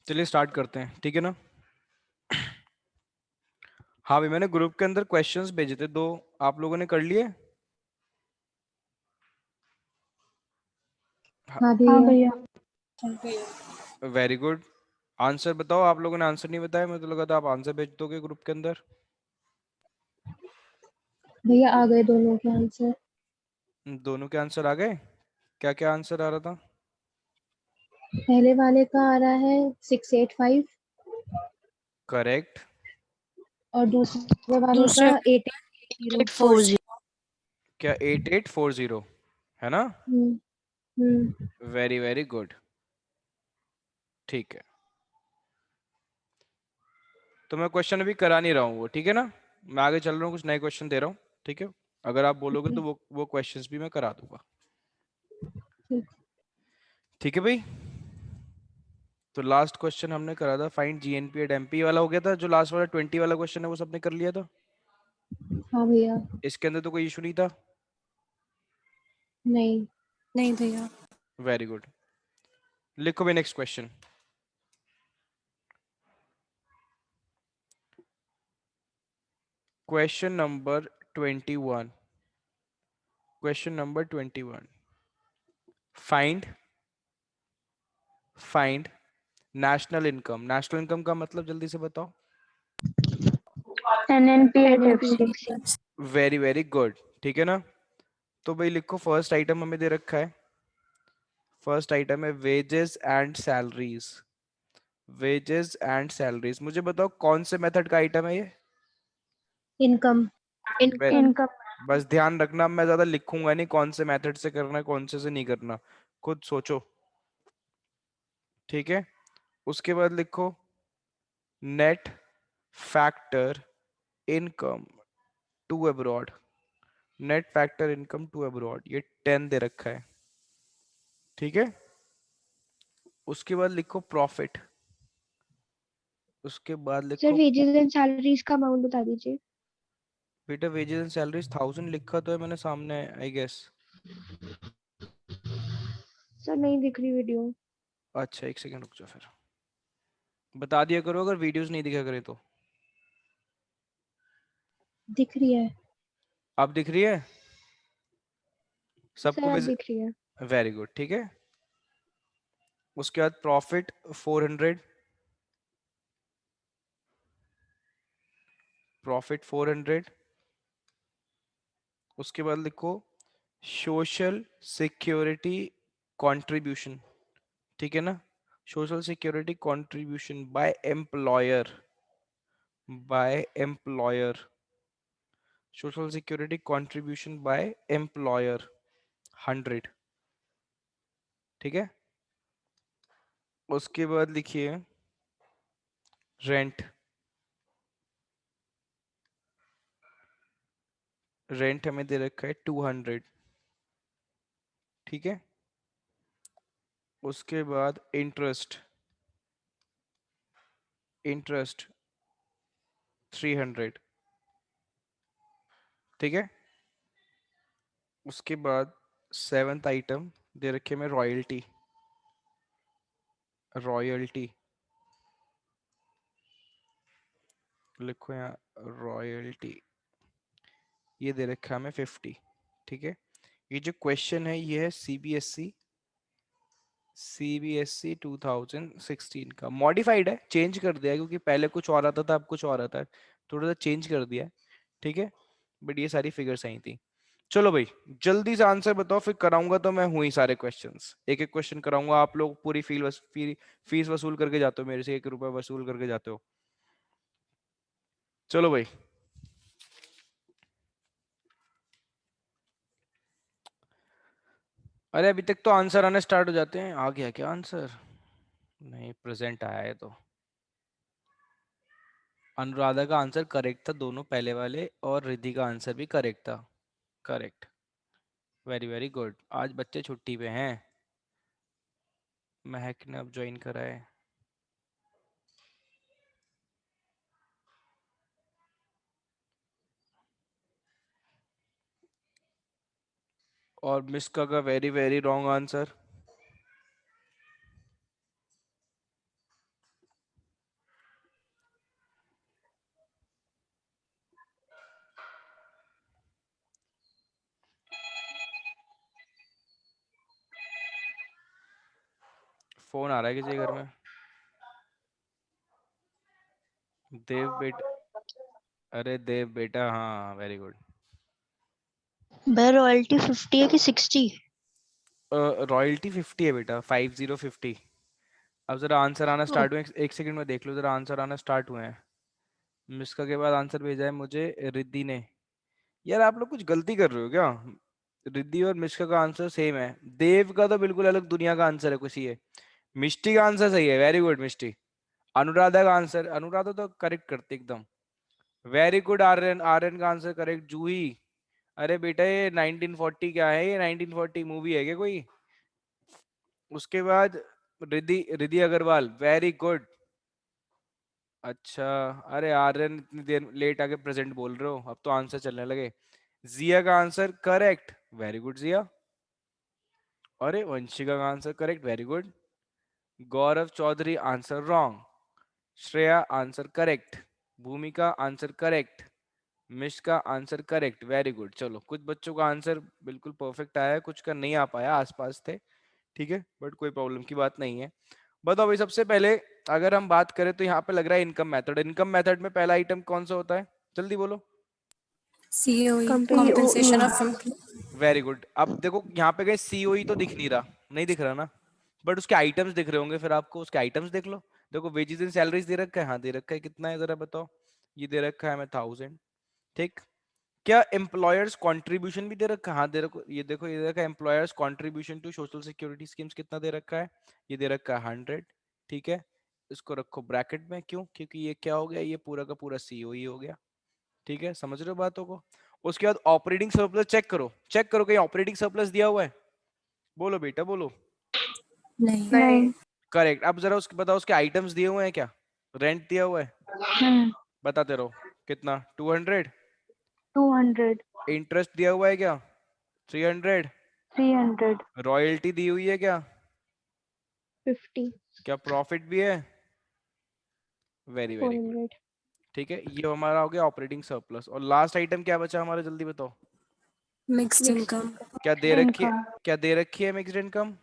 चलिए स्टार्ट करते हैं, ठीक है ना। हाँ भाई, मैंने ग्रुप के अंदर क्वेश्चंस भेजे थे दो, आप लोगों ने कर लिए? हाँ हाँ भैया। भैया। Very good. आंसर बताओ, आप लोगों ने आंसर नहीं बताया, मुझे तो लगा था आप आंसर भेज दोगे ग्रुप के अंदर। भैया आ गए दोनों के आंसर। दोनों के आंसर आ गए? क्या क्या आंसर आ रहा था? पहले वाले का आ रहा है 685 करेक्ट। और दूसरे वाले का दूसरे 880। 840। क्या 8840 है ना? Hmm hmm. Very very good. ठीक है, तो मैं क्वेश्चन अभी करा नहीं रहा हूँ वो, ठीक है ना। मैं आगे चल रहा हूँ, कुछ नए क्वेश्चन दे रहा हूँ, ठीक है। अगर आप बोलोगे तो वो क्वेश्चंस भी मैं करा दूंगा, ठीक। ठीक है भाई। तो लास्ट क्वेश्चन हमने करा था फाइंड जीएनपी एट एमपी वाला, हो गया था। जो लास्ट वाला 20 वाला क्वेश्चन है वो सबने कर लिया था। हाँ भैया। इसके अंदर तो कोई इशू नहीं था। नहीं। नहीं भैया। Very good. लिखो भाई next question. Question number 21। Question number 21। Find find national income. National income का मतलब जल्दी से बताओ। NNP। NNPHC। Very very good, ठीक है ना। तो भाई लिखो, फर्स्ट आइटम हमें दे रखा है। फर्स्ट आइटम है wages and salaries. Wages and salaries, मुझे बताओ कौन से मेथड का आइटम है ये? इनकम। इनकम। बस ध्यान रखना, मैं ज्यादा लिखूंगा नहीं कौन से मेथड से करना है कौन से नहीं करना, खुद सोचो, ठीक है। उसके बाद लिखो net factor income to abroad. Net factor income to abroad, ये 10 दे रखा है, ठीक है। उसके बाद लिखो प्रॉफिट। उसके बाद सर लिखो, वेजेस एंड सैलरीज का अमाउंट बता दीजिए। बेटा वेजेस एंड सैलरीज 1000 लिखा तो है मैंने सामने, आई गेस। सर नहीं दिख रही वीडियो। अच्छा एक सेकंड रुक जाओ, फिर बता दिया करो अगर वीडियोस नहीं दिखा करे तो। दिख रही है। अब दिख रही है सर सबको? अब दिख रही है। वेरी गुड, ठीक है। उसके बाद प्रॉफिट 400। प्रॉफिट 400। उसके बाद लिखो सोशल सिक्योरिटी कंट्रीब्यूशन, ठीक है ना। Social security contribution by employer, by employer. Social security contribution by employer 100, ठीक है। उसके बाद लिखिए रेंट। रेंट हमें दे रखा है 200, ठीक है। उसके बाद इंटरेस्ट, इंटरेस्ट 300, ठीक है। उसके बाद सेवंथ आइटम दे रखे में रॉयल्टी। रॉयल्टी लिखो यहाँ, रॉयल्टी ये दे रखा है हमें 50, ठीक है। ये जो क्वेश्चन है ये है सीबीएसई, सीबीएसई 2016 का। मॉडिफाइड है, चेंज कर दिया है, क्योंकि पहले कुछ और आता था अब कुछ और आता है, थोड़ा सा चेंज कर दिया है, ठीक है। बट ये सारी फिगर्स आई थी। चलो भाई जल्दी से आंसर बताओ, फिर कराऊंगा तो मैं हूं ही सारे क्वेश्चंस, एक एक क्वेश्चन कराऊंगा। आप लोग पूरी फीस वसूल करके जाते हो मेरे से, 1 रुपया वसूल करके जाते हो। चलो भाई, अरे अभी तक तो आंसर आने स्टार्ट हो जाते हैं। आ गया क्या आंसर? नहीं, प्रेजेंट आया है तो। अनुराधा का आंसर करेक्ट था, दोनों पहले वाले, और रिद्धि का आंसर भी करेक्ट था। Correct, very very good. आज बच्चे छुट्टी पे हैं। महक ने अब ज्वाइन करा है। और मिस्का का very very wrong answer. Phone आ रहा है किसी के घर में। देव बेटा, अरे देव बेटा, हाँ वेरी गुड। भाई रॉयल्टी 50 है कि 60? रॉयल्टी 50 है बेटा, 5050। अब जरा आंसर आना स्टार्ट हुए, एक सेकंड में देख लो जरा, आंसर आना स्टार्ट हुए हैं। मिस्का के बाद आंसर भेजा है मुझे रिद्धि ने। यार आप लोग कुछ गलती कर रहे हो क्या? रिद्धि और मिस्का का आंसर सेम है। देव का तो बिल्कुल अलग दुनिया का आंसर है कुछ ये। मिष्टी का आंसर सही है, वेरी गुड मिष्टी। अनुराधा का आंसर, अनुराधा तो करेक्ट करते एकदम। वेरी गुड आर्यन, आर्यन का आंसर करेक्ट। जूही, अरे बेटा ये 1940 क्या है, ये 1940 मूवी है क्या कोई? उसके बाद रिद्धि, रिद्धि अग्रवाल, वेरी गुड। अच्छा, अरे आर्यन इतनी देर लेट आके प्रेजेंट बोल रहे हो, अब तो आंसर चलने लगे। जिया का answer correct, very good Jiya. अरे वंशिका का answer correct, very good. Gaurav Chaudhary answer wrong. Shreya answer correct. Bhumika answer correct. मिश का आंसर करेक्ट, वेरी गुड। चलो कुछ बच्चों का आंसर बिल्कुल परफेक्ट आया है, कुछ का नहीं आ पाया, आसपास थे, ठीक है, बट कोई प्रॉब्लम की बात नहीं है। बताओ भाई, सबसे पहले अगर हम बात करें तो यहाँ पे लग रहा है इनकम मेथड। इनकम मेथड में पहला आइटम कौन सा होता है, जल्दी बोलो। COE COE। compensation of employee. Very good. अब देखो यहाँ पे गए सीओई तो दिख नहीं रहा, नहीं दिख रहा ना, बट उसके आइटम्स दिख रहे होंगे, फिर आपको उसके आइटम्स देख लो। देखो वेजेस एंड सैलरीज दे रखा है, हाँ दे रखा है, कितना है जरा बताओ। ये दे रखा है हमें 1000, ठीक। क्या एम्प्लॉयर्स कंट्रीब्यूशन भी दे रखा है, हाँ दे रखो, ये देखो ये दे रखा है employers contribution to social security schemes, कितना दे रखा है, ये दे रखा है 100, ठीक है। इसको रखो ब्रैकेट में, क्यों? क्योंकि ये क्या हो गया, ये पूरा का पूरा सीओई हो गया, ठीक है, समझ रहे हो बातों को। उसके बाद ऑपरेटिंग सरप्लस चेक करो, चेक करो कहीं ऑपरेटिंग सरप्लस दिया हुआ है, बोलो बेटा बोलो। नहीं। नहीं। करेक्ट। अब जरा उसके बताओ, उसके आइटम्स दिए हुए हैं क्या? रेंट दिया हुआ है, हम्म। बताते रहो कितना, 200। 200। इंटरेस्ट दिया हुआ है क्या, 300। 300। रॉयल्टी दी हुई है क्या? 50। क्या प्रॉफिट भी है? Very very good, 400। ठीक है, ये हमारा हो गया ऑपरेटिंग सरप्लस। और लास्ट आइटम क्या बचा हमारा, जल्दी बताओ। Mixed Mixed income. income। क्या दे रखी है, इनकम। क्या दे रखी है मिक्स्ड इनकम?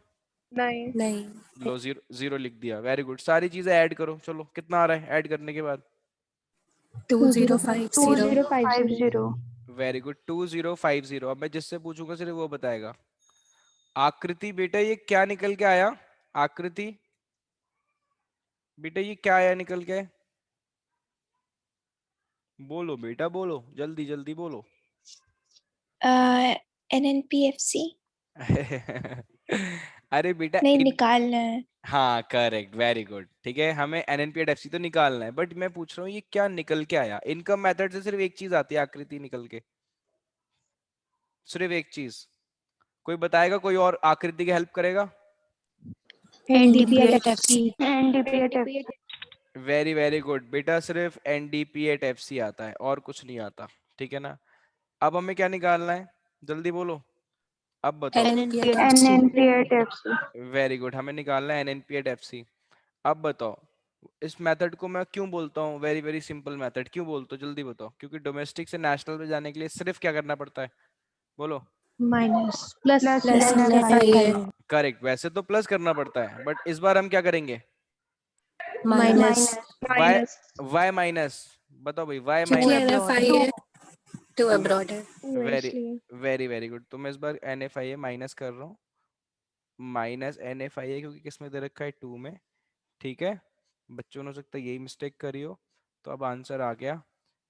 नहीं। नहीं। लो जीरो, जीरो लिख दिया, वेरी गुड। सारी चीजें ऐड करो, चलो कितना आ रहा है ऐड करने के बाद? 2050. 2050। Very good, 2050। अब मैं जिससे पूछूंगा सिर्फ वो बताएगा। आकृति बेटा ये क्या निकल के आया? आकृति बेटा ये क्या आया निकल के? बोलो बेटा बोलो, जल्दी जल्दी बोलो। NNPFC। अरे बेटा नहीं, निकालना है। हाँ करेक्ट, वेरी गुड, ठीक है, हमें एनएनपीएट एफसी तो निकालना है, बट मैं पूछ रहा हूँ ये क्या निकल के आया। इनकम मेथड से सिर्फ एक चीज आती है आकृति निकल के, सिर्फ एक चीज। कोई बताएगा, कोई और आकृति की हेल्प करेगा? NDPFC. एनडीपीएट। वेरी वेरी गुड बेटा, सिर्फ एनडीपीएट एफसी आता है और कुछ नहीं आता, ठीक है ना। अब हमें क्या निकालना है, जल्दी बोलो, अब बताओ। NNPFC. एनएनपीएट। वेरी गुड, हमें निकालना है एनएनपीएट एफसी। अब बताओ, इस मेथड को मैं क्यों बोलता हूँ वेरी वेरी सिंपल मेथड, क्यों बोलता हूँ जल्दी बताओ। क्योंकि डोमेस्टिक से नेशनल पे जाने के लिए सिर्फ क्या करना पड़ता है, बोलो। Minus plus plus Plus NFIA. NFIA. Correct, वैसे तो प्लस करना पड़ता है, बट इस बार हम क्या करेंगे? Minus. Minus. Y, Y minus, बताओ भाई वाई क्योंकि minus. NFIA to to, abroad है. टू है वेरी इसलिए। Very very good. तो मैं इस बार N F I A minus कर रहा हूँ, minus N F I A, क्योंकि किस में दे रखा है, टू में, ठीक है। बच्चों ने हो सकता है यही मिस्टेक करी हो, तो अब आंसर आ गया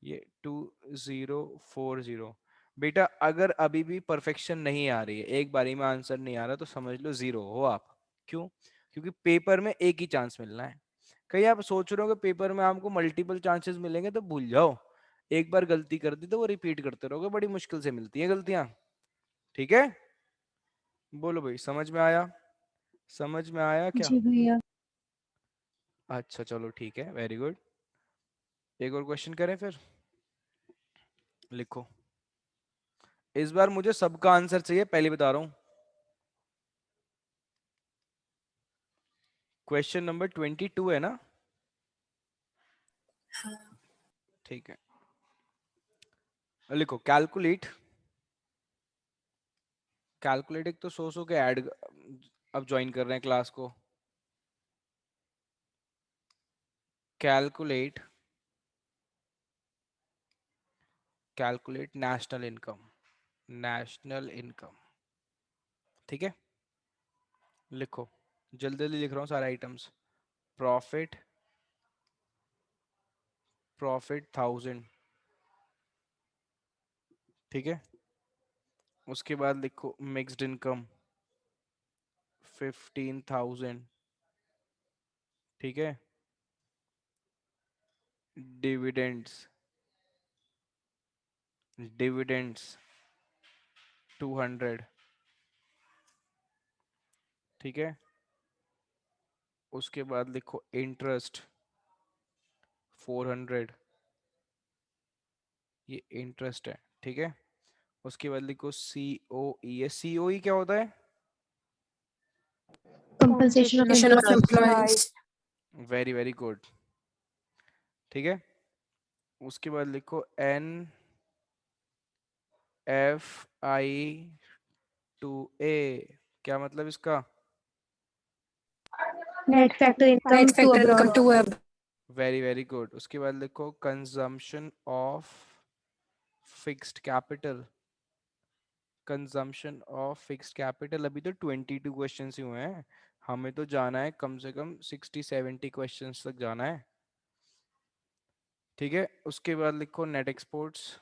ये 2040। बेटा अगर अभी भी परफेक्शन नहीं आ रही है, एक बारी में आंसर नहीं आ रहा, तो समझ लो जीरो हो आप। क्यों? क्योंकि पेपर में एक ही चांस मिलना है। कहीं आप सोच रहे हो कि पेपर में आपको मल्टीपल चांसेस मिलेंगे, तो भूल जाओ। एक बार गलती कर दी तो वो रिपीट करते रहोगे, बड़ी मुश्किल से मिलती है गलतियां, ठीक है। बोलो भाई, समझ में आया? समझ में आया क्या? जी भैया। अच्छा चलो ठीक है, वेरी गुड। एक और क्वेश्चन करें फिर, लिखो। इस बार मुझे सबका आंसर चाहिए, पहले बता रहा हूं। क्वेश्चन नंबर 22 है ना? ठीक है, लिखो। कैलकुलेट, कैलकुलेट एक तो सो के ऐड, अब ज्वाइन कर रहे हैं क्लास को, कैलकुलेट नेशनल इनकम। ठीक है, लिखो, जल्दी जल्दी लिख रहा हूँ सारे आइटम्स। प्रॉफिट 1000, ठीक है। उसके बाद लिखो मिक्स्ड इनकम 15,000, ठीक है। डिविडेंड्स 200, ठीक है। उसके बाद लिखो इंटरेस्ट 400, ये इंटरेस्ट है, ठीक है। उसके बाद लिखो COE। ये COE क्या होता है? Compensation of Compensation of employees. employees. Very very good, ठीक है। उसके बाद लिखो NFI/2A। क्या मतलब इसका? Net factor income Net to factor income abroad. to a very very good. उसके बाद लिखो कंजम्पशन ऑफ फिक्स्ड कैपिटल। अभी तो 22 क्वेश्चन ही हुए हैं, हमें तो जाना है कम से कम 60-70 क्वेश्चंस तक जाना है, ठीक है। उसके बाद लिखो नेट एक्सपोर्ट्स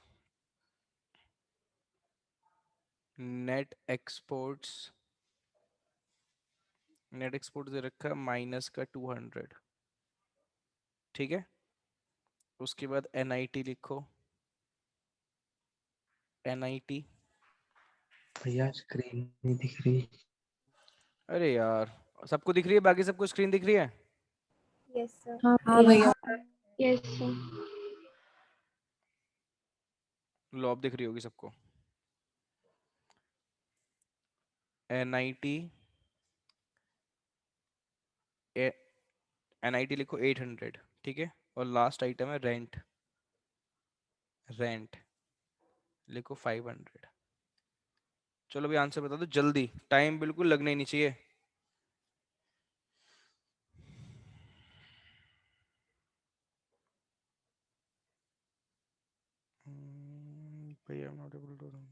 दे रखा है माइनस का 200, ठीक है। उसके बाद NIT लिखो, NIT। भैया स्क्रीन नहीं दिख रही। अरे यार, सबको दिख रही है? बाकी सबको स्क्रीन दिख रही है? हाँ हाँ भैया। Yes sir. लॉब दिख रही होगी सबको। NIT लिखो 800, ठीक है। और लास्ट आइटम है रेंट लिखो 500। चलो भाई आंसर बता दो जल्दी, टाइम बिल्कुल लगना ही नहीं चाहिए। भैया I'm not able to run.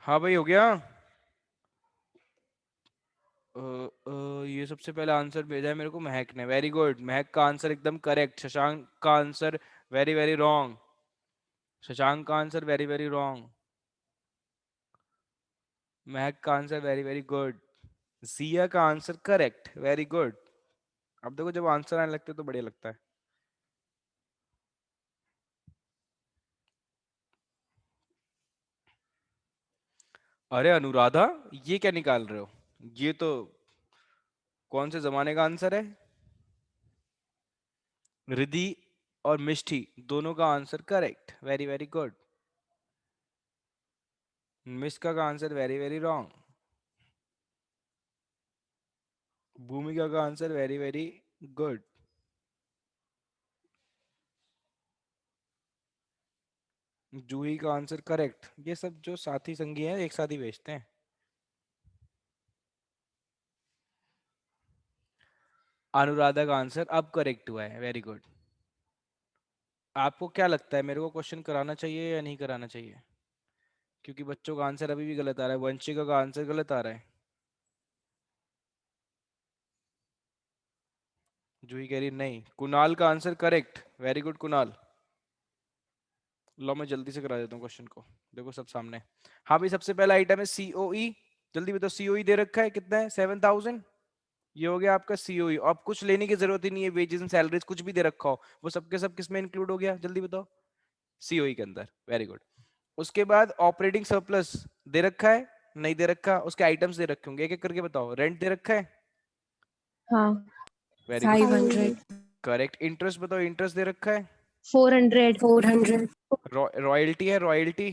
हाँ भाई हो गया। ये सबसे पहले आंसर भेजा है मेरे को महक ने, वेरी गुड। महक का आंसर एकदम करेक्ट। शशांक का answer very very wrong. Shashank का आंसर वेरी वेरी रॉन्ग। महक का आंसर वेरी वेरी गुड। जिया का आंसर करेक्ट, वेरी गुड। अब देखो जब आंसर आने लगते तो बढ़िया लगता है। अरे अनुराधा, ये क्या निकाल रहे हो? ये तो कौन से जमाने का आंसर है? रिद्धि और मिष्टी दोनों का answer correct, very very good. Miska का आंसर वेरी वेरी रॉन्ग। भूमिका का आंसर वेरी वेरी गुड। जूही का आंसर करेक्ट। ये सब जो साथी संगी हैं एक साथ ही भेजते हैं। अनुराधा का आंसर अब करेक्ट हुआ है, वेरी गुड। आपको क्या लगता है मेरे को क्वेश्चन कराना चाहिए या नहीं कराना चाहिए? क्योंकि बच्चों का आंसर अभी भी गलत आ रहा है। वंशिका का आंसर गलत आ रहा है। जूही कह रही नहीं। कुणाल का answer correct, very good Kunal. लो मैं जल्दी से करा देता हूँ क्वेश्चन को, देखो सब सामने। हाँ भाई सबसे पहला आइटम है COE। जल्दी बताओ COE दे रखा है कितना है? 7000। ये हो गया आपका COE। अब कुछ लेने की जरूरत ही नहीं है, वेजेस एंड सैलरीज कुछ भी दे रखा हो वो सबके सब किस में इंक्लूड हो गया? जल्दी बताओ। COE के अंदर, वेरी गुड। उसके बाद ऑपरेटिंग सरप्लस दे रखा है? नहीं दे रखा। उसके आइटम्स दे रखे होंगे, एक एक करके बताओ। रेंट दे रखा है? हाँ। Very good, 500. करेक्ट। इंटरेस्ट बताओ, इंटरेस्ट दे रखा है? 400। 400. रॉयल्टी है? रॉयल्टी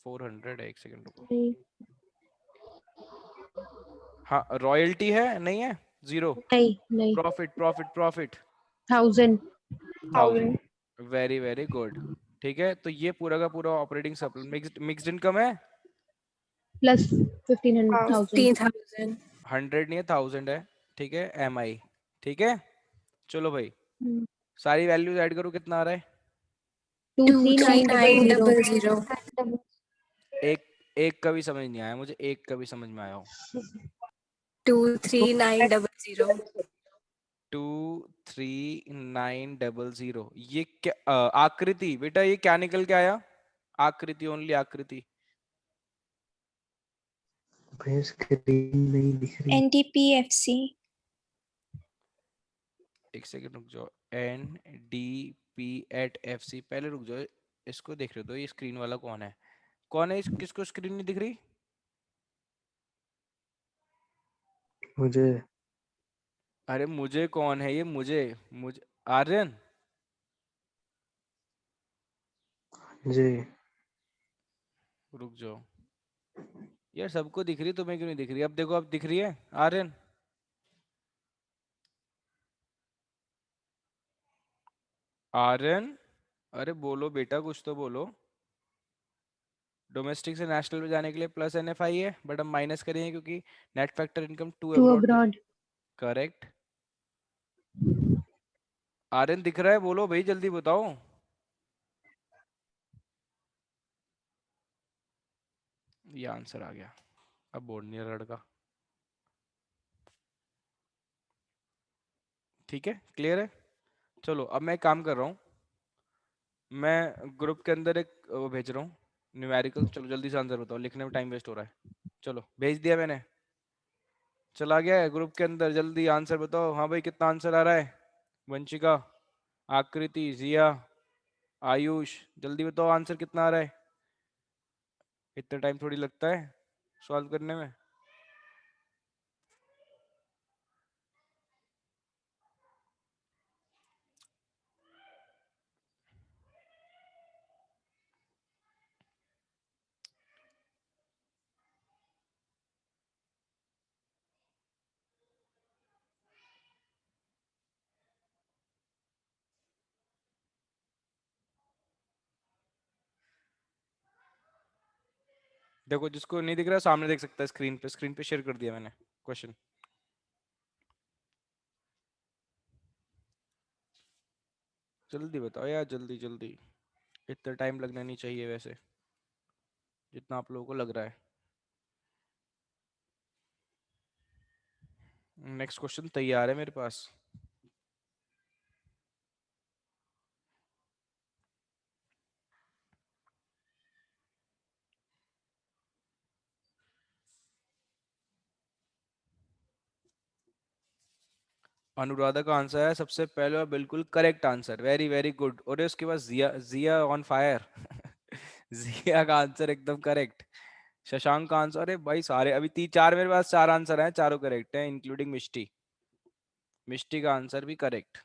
400 है, एक सेकंड रुको। हाँ, रॉयल्टी है नहीं है? जीरो। नहीं नहीं, profit profit profit 1000। 1000। Very very good. ठीक है, तो ये पूरा का पूरा ऑपरेटिंग सप्लाई मिक्स्ड इनकम है। प्लस 1500,000। 15,000. 100 नहीं है, 1000 है। ठीक है, MI। ठीक है, चलो भाई, सारी वैल्यूज ऐड करो, कितना आ रहा है? 23900। 23900. एक एक का भी समझ नहीं आया मुझे, एक का भी समझ में आया हो। 23900. 23900, ये क्या आकृति बेटा, ये क्या निकल के आया? आकृति, ओनली आकृति। भैया स्क्रीन नहीं दिख रही। NDPFC। एक सेकंड रुक जाओ, NDP@FC, पहले रुक जाओ, इसको देख रहे हो? ये स्क्रीन वाला कौन है? कौन है किसको स्क्रीन नहीं दिख रही? मुझे अरे मुझे कौन है ये? मुझे मुझे आर्यन। जी रुक जाओ यार, सबको दिख रही, तुम्हें क्यों नहीं दिख रही? अब देखो, अब दिख रही है आर्यन। आर्यन, अरे बोलो बेटा, कुछ तो बोलो। डोमेस्टिक से नेशनल में जाने के लिए प्लस NFI है, बट हम माइनस करेंगे क्योंकि net factor income to to abroad. Abroad. Correct. Aryan दिख रहा है? बोलो भाई, जल्दी बताओ। ये आंसर आ गया। अब बोर्ड नहीं है लड़का। ठीक है, क्लियर है। चलो, अब मैं एक काम कर रहा हूँ, मैं ग्रुप के अंदर एक वो भेज रहा हूँ, न्यूमेरिकल। चलो जल्दी से आंसर बताओ, लिखने में टाइम वेस्ट हो रहा है। चलो भेज दिया मैंने, चला गया है ग्रुप के अंदर। जल्दी आंसर बताओ। हाँ भाई, कितना आंसर आ रहा है? वंशिका, आकृति, जिया, आयुष, जल्दी बताओ आंसर कितना आ रहा है? इतना टाइम थोड़ी लगता है सॉल्व करने में। देखो, जिसको नहीं दिख रहा सामने देख सकता है, स्क्रीन पे शेयर कर दिया मैंने क्वेश्चन। जल्दी बताओ यार, जल्दी जल्दी। इतना टाइम लगना नहीं चाहिए वैसे, जितना आप लोगों को लग रहा है। नेक्स्ट क्वेश्चन तैयार है मेरे पास। अनुराधा का आंसर है सबसे पहले और बिल्कुल correct answer, very very good. और उसके बाद जिया, जिया ऑन फायर। जिया का आंसर एकदम करेक्ट। शशांक का आंसर, अरे भाई सारे अभी 3 4 मेरे पास 4 आंसर हैं, चारों करेक्ट हैं इंक्लूडिंग मिष्टी। मिष्टी का आंसर भी करेक्ट।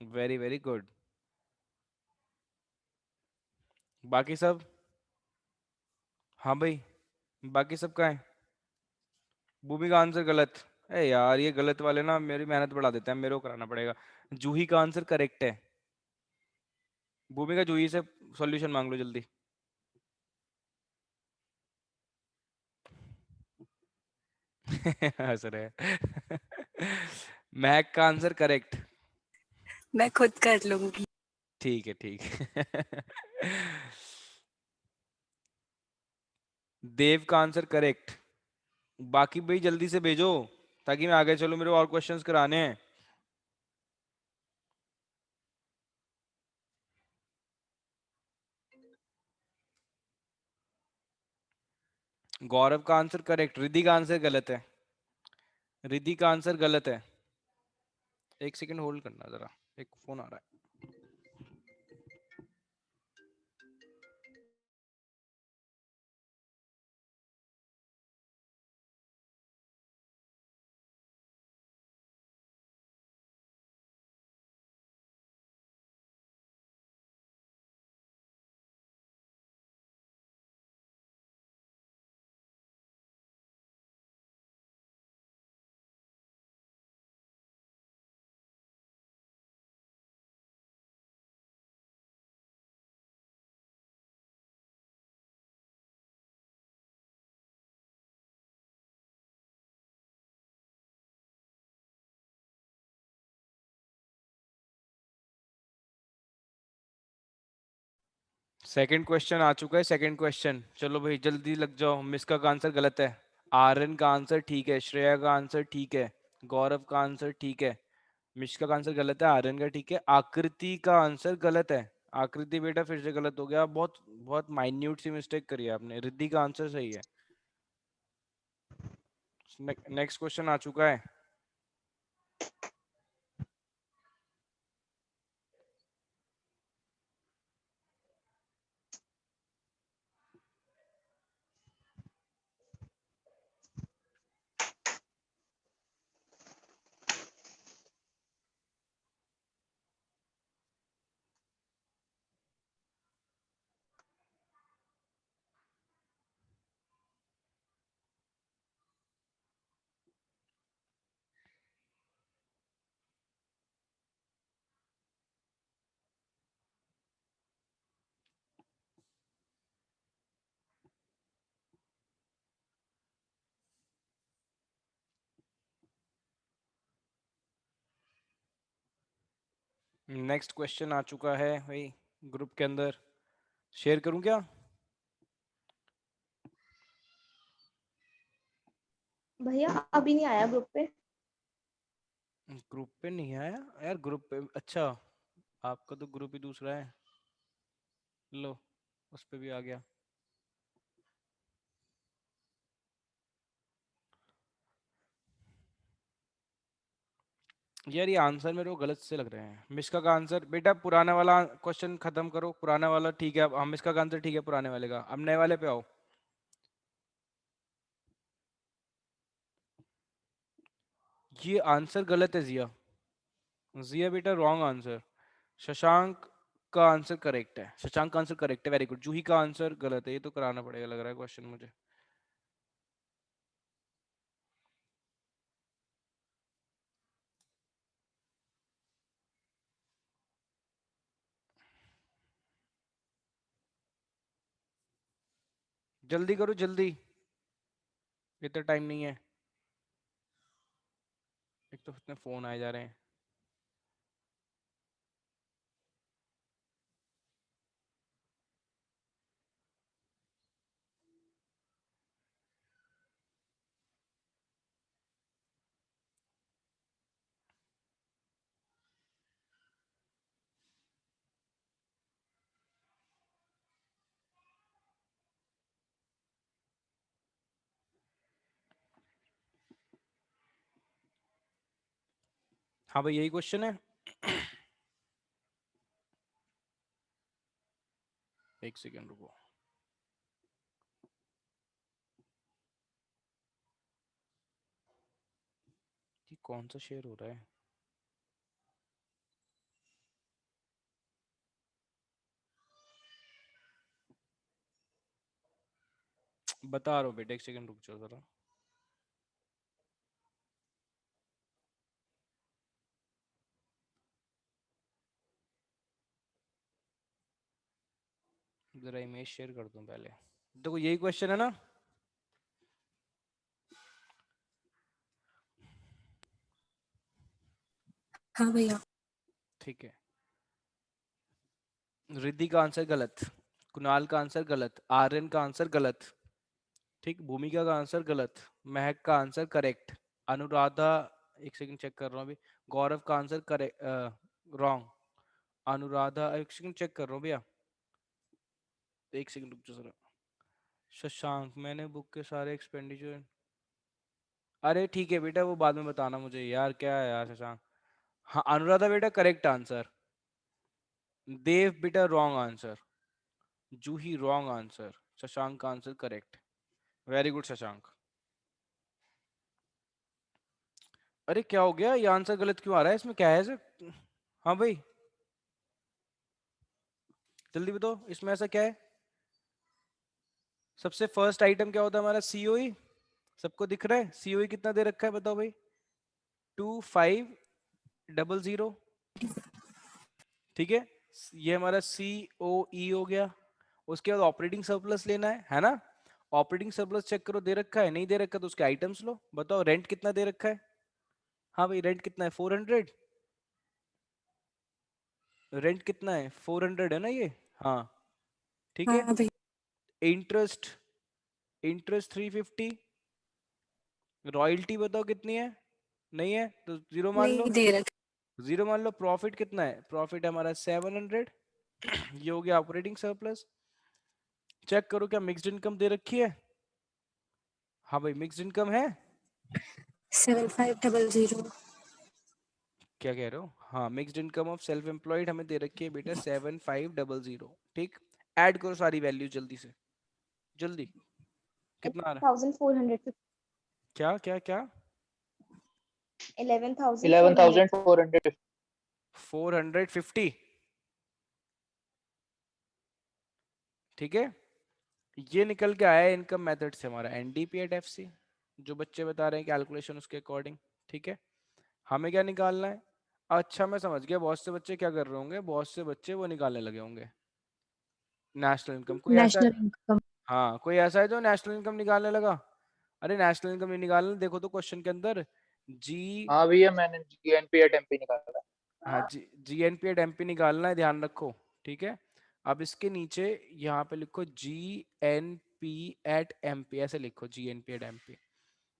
Very very good. बाकी सब? हाँ भाई, बाकी सब का है। भूमि का आंसर गलत। ए यार, ये गलत वाले ना मेरी मेहनत बढ़ा देते हैं, मेरे को कराना पड़ेगा। जूही का आंसर करेक्ट है। भूमि का जूही से सॉल्यूशन मांग लो जल्दी। हंस रहे हैं। महक का आंसर करेक्ट। मैं खुद कर लूंगी. ठीक है, ठीक है। देव का आंसर करेक्ट। बाकी भाई जल्दी से भेजो ताकि मैं आगे चलूं, मेरे को और क्वेश्चंस कराने हैं। गौरव का आंसर करेक्ट। रिद्धि का आंसर गलत है। रिद्धि का आंसर गलत है। एक सेकंड होल्ड करना जरा, एक फोन आ रहा है। सेकंड क्वेश्चन आ चुका है, सेकंड क्वेश्चन। चलो भाई जल्दी लग जाओ। मिसका का आंसर गलत है, आर्यन का आंसर ठीक है, श्रेया का आंसर ठीक है, गौरव का आंसर ठीक है, मिश्का का आंसर गलत है, आर्यन का ठीक है, आकृति का आंसर गलत है। आकृति बेटा फिर से गलत हो गया, बहुत बहुत माइन्यूट सी मिस्टेक करी है आपने। रिद्धि का आंसर सही है। नेक्स्ट क्वेश्चन आ चुका है। नेक्स्ट क्वेश्चन आ चुका है भाई ग्रुप के अंदर। शेयर करूं क्या? भैया अभी नहीं आया ग्रुप पे। ग्रुप पे नहीं आया यार, ग्रुप पे अच्छा, आपका तो ग्रुप ही दूसरा है। लो, उस पे भी आ गया। यार ये आंसर मेरे को गलत से लग रहे हैं। मिश्का का आंसर बेटा, पुराना वाला क्वेश्चन खत्म करो, पुराना वाला ठीक है। अब हम मिश्का का आंसर ठीक है पुराने वाले का, अब नए वाले पे आओ। ये आंसर गलत है जिया। जिया बेटा रॉन्ग आंसर। शशांक का आंसर करेक्ट है, शशांक का आंसर करेक्ट है, वेरी गुड। जूही का आंसर गलत है, ये तो कराना पड़ेगा लग रहा है क्वेश्चन मुझे। जल्दी करो जल्दी, इतना टाइम नहीं है। एक तो इतने फोन आए जा रहे हैं। हाँ भाई यही क्वेश्चन है। एक सेकेंड रुको। ये कौन सा शेयर हो रहा है? बता रहा हूँ बेटा, एक सेकेंड रुक जाओ जरा। जरा इमेज शेयर कर दूं पहले। देखो यही क्वेश्चन है ना। हाँ भैया। ठीक है। रिद्धि का आंसर गलत, कुणाल का आंसर गलत, आर्यन का आंसर गलत, ठीक, भूमिका का आंसर गलत, महक का आंसर करेक्ट, अनुराधा, एक सेकंड चेक कर रहा हूँ अभी, गौरव का आंसर करेक्ट रॉन्ग, अनुराधा, एक सेकंड चेक कर रहा हूँ भैया, एक सेकंड रुक जाओ जरा। शशांक, मैंने बुक के सारे एक्सपेंडिचर, अरे ठीक है बेटा वो बाद में बताना मुझे यार, क्या है यार शशांक। हाँ अनुराधा बेटा करेक्ट आंसर, देव बेटा रॉन्ग आंसर, जूही रॉन्ग आंसर, शशांक का answer correct. Very good Shashank. अरे क्या हो गया, ये आंसर गलत क्यों आ रहा है, इसमें क्या है सर? हाँ भाई जल्दी बताओ, इसमें ऐसा क्या है? सबसे फर्स्ट आइटम क्या होता है हमारा? सीओई। सबको दिख रहा है सीओई कितना दे रखा है, बताओ भाई। 2500, ठीक है। ये हमारा सी ओ ई हो गया। उसके बाद ऑपरेटिंग सरप्लस लेना है ना। ऑपरेटिंग सरप्लस चेक करो, दे रखा है, नहीं दे रखा तो उसके आइटम्स लो। बताओ रेंट कितना दे रखा है? हाँ भाई रेंट कितना है? 400। रेंट कितना है? 400 है ना ये। हाँ ठीक है। हाँ भैया। इंटरेस्ट, इंटरेस्ट 350, रॉयल्टी बताओ कितनी है, नहीं है तो जीरो मान लो, नहीं दे रखा। जीरो मान लो। प्रॉफिट कितना है, प्रॉफिट हमारा 700, ये हो गया ऑपरेटिंग सरप्लस। चेक करो क्या मिक्स्ड इनकम दे रखी है, हाँ भाई मिक्स्ड इनकम है। 7500। क्या कह रहे हो, हाँ mixed income of self employed हमें दे रखी है बेटा 7500, ठीक। ऐड करो सारी वैल्यू जल्दी से, जल्दी, कितना आ रहा है, 1450, क्या क्या क्या, 11,400। 11,400। 450, ठीक है। ये निकल के आया इनकम मेथड से हमारा एनडीपी एट एफसी, जो बच्चे बता रहे हैं कैलकुलेशन उसके अकॉर्डिंग, ठीक है। हमें क्या निकालना है, अच्छा मैं समझ गया, बहुत से बच्चे क्या कर रहे होंगे, बहुत से बच्चे वो निकालने लगे होंगे नेशनल इनकम। कोई ऐसा है, नेशनल इनकम। हाँ कोई ऐसा है जो नेशनल इनकम निकालने लगा, अरे नेशनल इनकम नहीं निकालना, देखो तो क्वेश्चन के अंदर जी, हाँ भैया मैंने जीएनपी एट एमपी निकाला। हाँ G N P at M P निकालना है, ध्यान रखो, ठीक है। अब इसके नीचे यहाँ पे लिखो G N P at M P, ऐसे लिखो G N P at M P.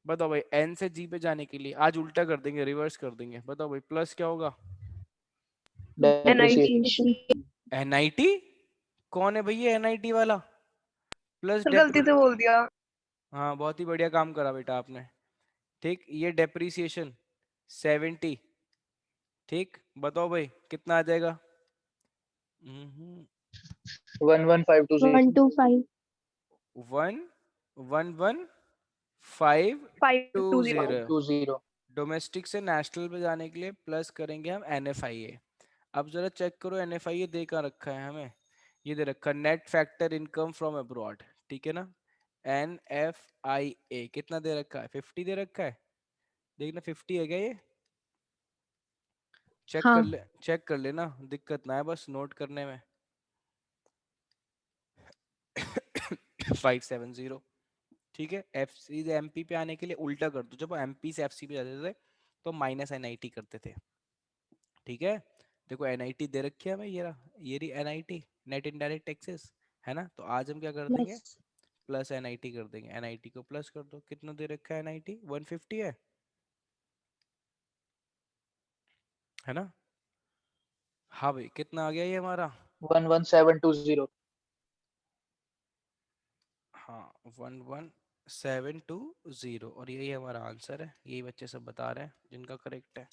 बताओ भाई एन से जी पे जाने के लिए आज उल्टा कर देंगे, रिवर्स कर देंगे, बताओ भाई प्लस क्या होगा, depreciation. NIT N I T, कौन है भैया एन आई टी वाला, प्लस सर गलती डेप्री, से बोल दिया। हाँ बहुत ही बढ़िया काम करा बेटा आपने, ठीक। ये डेप्रीसिएशन 70, ठीक। बताओ भाई कितना आ जाएगा, 11520। 125। 111,520। 520। डोमेस्टिक से नेशनल पे जाने के लिए प्लस करेंगे हम एन एफ आई ए। अब जरा चेक करो एन एफ आई ए दे का रखा है हमें, ये दे रखा है net factor income from abroad, ठीक है ना। एन एफ आई ए कितना दे रखा है, 50 दे रखा है, देखना 50 है क्या ये, चेक कर हाँ। ले, चेक कर लेना, दिक्कत ना है बस नोट करने में। 570, ठीक है। एफ सी से एमपी पे आने के लिए उल्टा कर दो, जब एमपी से एफसी पे जाते थे तो माइनस एनआईटी करते थे, ठीक है। देखो एनआईटी दे रखी है हमें, ये रही एनआईटी, नेट इनडायरेक्ट टैक्सेस, है ना। तो आज हम क्या कर देंगे, प्लस प्लस एनआईटी कर देंगे, एनआईटी को प्लस कर दो, कितना दे रखा है एनआईटी 150 है ना। हाँ भाई कितना आ गया ये हमारा, 11720। हाँ 11720, और यही हमारा आंसर है, यही बच्चे सब बता रहे हैं जिनका करेक्ट है।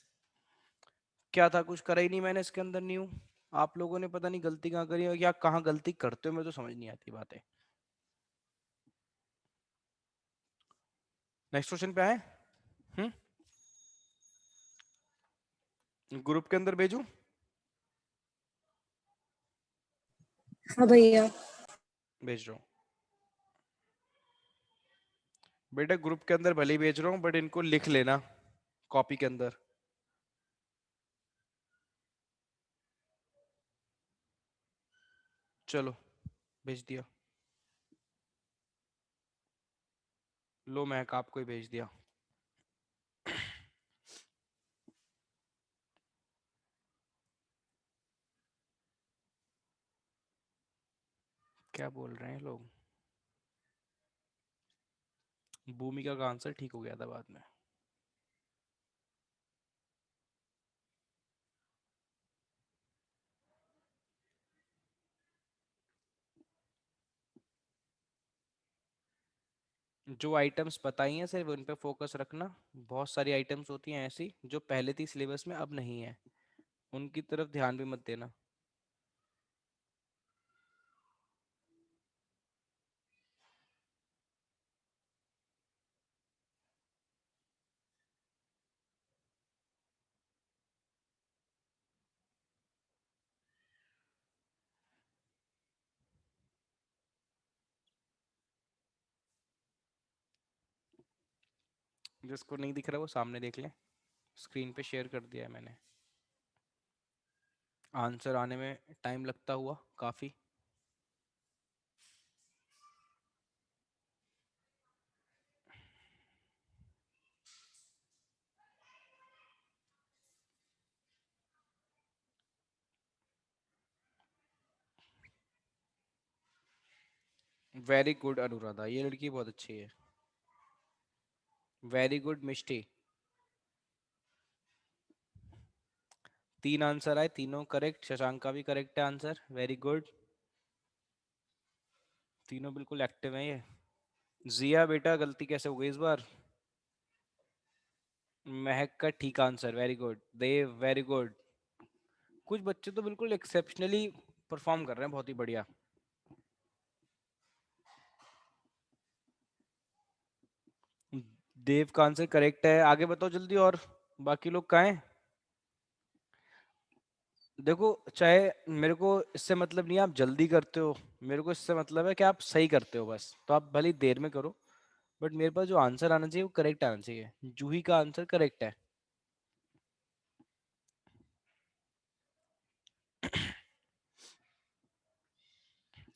क्या था, कुछ करा ही नहीं मैंने इसके अंदर न्यू, आप लोगों ने पता नहीं गलती कहाँ करी है, या कहाँ गलती करते हो, मैं तो समझ नहीं आती बातें। नेक्स्ट क्वेश्चन पे आए, ग्रुप के अंदर भेजूं, हाँ भैया। भेज रहा हूँ बेटा, ग्रुप के अंदर भले ही भेज रहा हूँ बट इनको लिख लेना कॉपी के अंदर। चलो भेज दिया, लो महक आपको ही भेज दिया। क्या बोल रहे हैं लोग, भूमिका का आंसर ठीक हो गया था बाद में। जो आइटम्स बताई हैं सिर्फ उन पे फोकस रखना, बहुत सारी आइटम्स होती हैं ऐसी जो पहले थी सिलेबस में अब नहीं है, उनकी तरफ ध्यान भी मत देना। जिसको नहीं दिख रहा वो सामने देख ले, स्क्रीन पे शेयर कर दिया है मैंने। आंसर आने में टाइम लगता हुआ काफी, वेरी गुड अनुराधा, ये लड़की बहुत अच्छी है। वेरी गुड मिष्टी। 3 आंसर आए, तीनों करेक्ट। शशांक का भी करेक्ट है आंसर, वेरी गुड। तीनों बिल्कुल एक्टिव हैं ये। जिया बेटा गलती कैसे हो गई इस बार? महक का ठीक आंसर, वेरी गुड। देव वेरी गुड। कुछ बच्चे तो बिल्कुल एक्सेप्शनली परफॉर्म कर रहे हैं, बहुत ही बढ़िया। देव का आंसर करेक्ट है। आगे बताओ जल्दी, और बाकी लोग कहाँ हैं? देखो, चाहे मेरे को इससे मतलब नहीं है आप जल्दी करते हो, मेरे को इससे मतलब है कि आप सही करते हो बस। तो आप भले ही देर में करो, बट मेरे पास जो आंसर आना चाहिए वो करेक्ट आना चाहिए। जूही का आंसर करेक्ट है।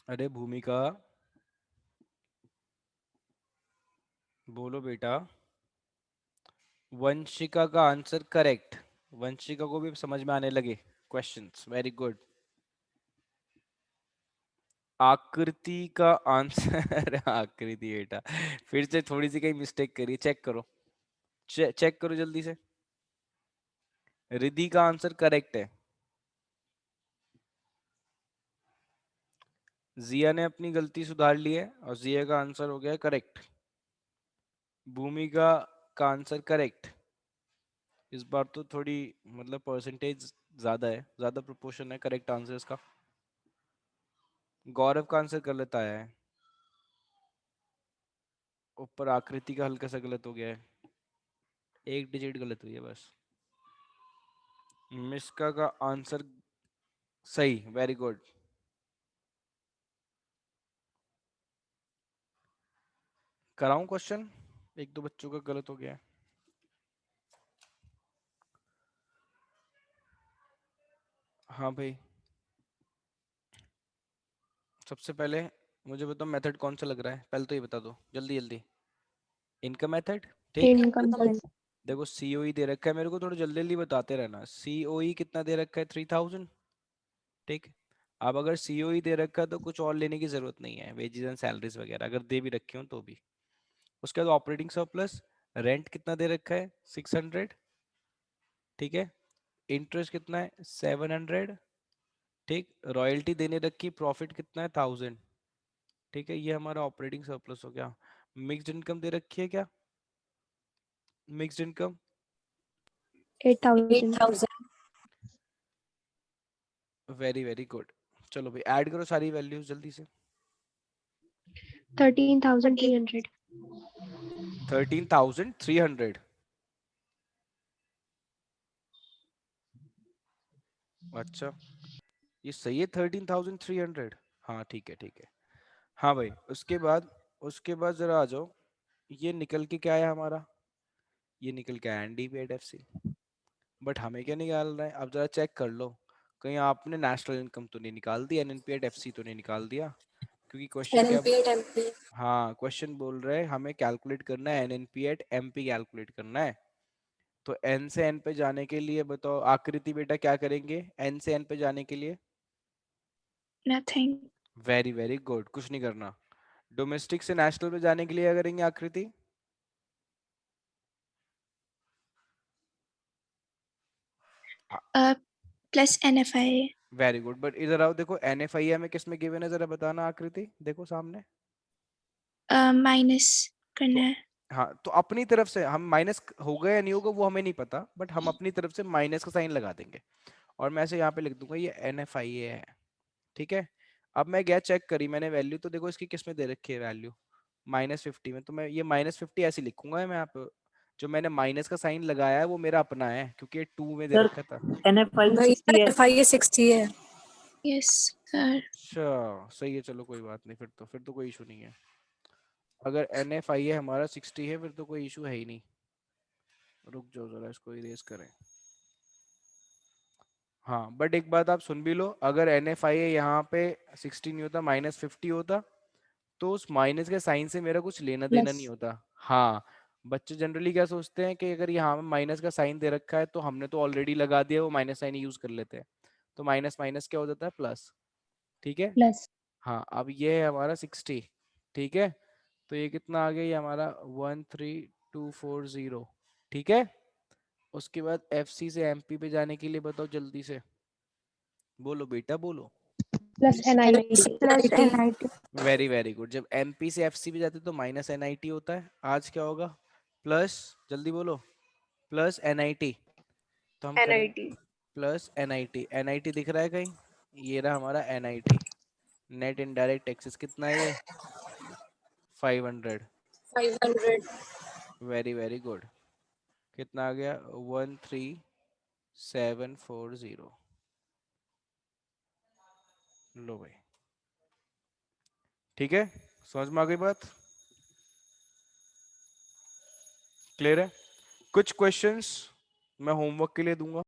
अरे भूमिका, बोलो बेटा। वंशिका का आंसर करेक्ट। वंशिका को भी समझ में आने लगे क्वेश्चंस, वेरी गुड। आकृति का आंसर आकृति बेटा फिर से थोड़ी सी कहीं मिस्टेक करी, चेक करो। चेक करो जल्दी से। रिद्धि का आंसर करेक्ट है। जिया ने अपनी गलती सुधार ली है और जिया का आंसर हो गया करेक्ट। भूमिका का आंसर करेक्ट। इस बार तो थोड़ी मतलब परसेंटेज ज्यादा है, ज्यादा प्रोपोर्शन है करेक्ट आंसर्स का। गौरव का आंसर गलत आया है। ऊपर आकृति का हल्का सा गलत हो गया है, एक डिजिट गलत हुई है बस। मिस्का का आंसर सही, वेरी गुड। कराऊं क्वेश्चन? एक दो बच्चों का गलत हो गया है। हाँ भाई, सबसे पहले मुझे बताओ मेथड कौन सा लग रहा है, पहले तो ये बता दो जल्दी जल्दी। इनका मेथड, ठीक। Income tax. देखो सीओई दे रखा है मेरे को, थोड़ा जल्दी जल्दी बताते रहना। सीओई कितना दे रखा है? 3000, ठीक। अब अगर सीओई दे रखा है तो कुछ और लेने की जरूरत नहीं है, वेजेस एंड सैलरीज वगैरह अगर दे भी रखे हो तो भी। उसके बाद ऑपरेटिंग सरप्लस, रेंट कितना दे रखा है? 600, ठीक है। इंटरेस्ट कितना है? 700, ठीक। रॉयल्टी देने रखी, प्रॉफिट कितना है? 1000, ठीक है। ये हमारा ऑपरेटिंग सरप्लस हो गया। मिक्स्ड इनकम दे रखी है क्या? Mixed income 8,000। 8,000। Very very good. चलो भाई ऐड करो सारी वैल्यूज जल्दी से। 13,300। 13,300, अच्छा ये सही है 13,300। हाँ ठीक है ठीक है। हाँ भाई उसके बाद जरा आ जाओ। ये निकल के क्या है हमारा? ये निकल के आया एनडीपीएड एफसी। बट हमें क्या निकाल रहा है? अब जरा चेक कर लो, कहीं आपने नेशनल इनकम तो नहीं निकाल दी, एनएनपीएड एफसी तो नहीं निकाल दिया? क्योंकि क्वेश्चन क्या, एनपीएट एमपी। हाँ क्वेश्चन बोल रहे हैं हमें कैलकुलेट करना है एनएनपीएड एमपी कैलकुलेट करना है। तो एन से एन पे जाने के लिए बताओ आकृति बेटा क्या करेंगे एन से एन पे जाने के लिए? नथिंग। वेरी वेरी गुड, कुछ नहीं करना। डोमेस्टिक से नेशनल पे जाने के लिए क्या करेंगे आकृति? Plus NFI। Very good. But इधर आओ, देखो एनएफआईए में किस में गिवन है, जरा बताना आकृति, देखो सामने। माइनस करना तो है। हाँ, तो अपनी तरफ से हम माइनस होगा या नहीं होगा वो हमें नहीं पता, बट हम अपनी तरफ से माइनस का साइन लगा देंगे। और मैं ऐसे यहाँ पे लिख दूंगा ये एनएफआईए है, ठीक है। अब मैं गया चेक करी मैंने वैल्यू, तो देखो इसकी किस में दे रखी है वैल्यू? -50 में। तो मैं ये -50 ऐसे लिखूंगा मैं यहाँ पे। जो मैंने माइनस का साइन लगाया है वो मेरा अपना है, क्योंकि ये 2 में दे सर रखा था। NFI भैया 60 है। एफआईए 60 है। Yes sir. अच्छा सही है, चलो कोई बात नहीं, फिर तो कोई इशू नहीं है। अगर NFIA हमारा 60 है फिर तो कोई इशू है ही नहीं। रुक जाओ जरा इसको इरेज करें। हाँ बट एक बात आप सुन भी लो, अगर NFIA यहाँ पे 60 नहीं होता, -50 होता, तो उस माइनस के साइन से मेरा कुछ लेना देना नहीं प्लस। होता। हाँ, बच्चे जनरली क्या सोचते हैं कि अगर यहाँ माइनस का साइन दे रखा है तो हमने तो ऑलरेडी लगा दिया, वो माइनस साइन यूज कर लेते हैं। तो माइनस माइनस क्या हो जाता है? प्लस, ठीक है। प्लस। हाँ अब ये है हमारा 60, ठीक है, तो ये कितना आ गया, ये हमारा 13240। ठीक है, उसके बाद FC से MP पे जाने के लिए बताओ जल्दी से, बोलो बेटा बोलो। Plus NIT। Plus NIT। Very very good. जब MP से FC पे जाते तो माइनस NIT होता है, आज क्या होगा, प्लस, जल्दी बोलो, प्लस NIT। तो हम करेंगे NIT। Plus NIT। NIT दिख रहा है कहीं, ये रहा हमारा NIT। नेट इनडायरेक्ट टैक्सेस कितना है ये, 500। 500। Very very good. कितना आ गया, 13740। लो भाई, ठीक है, समझ में आ गई बात, क्लियर है। कुछ क्वेश्चंस मैं होमवर्क के लिए दूंगा।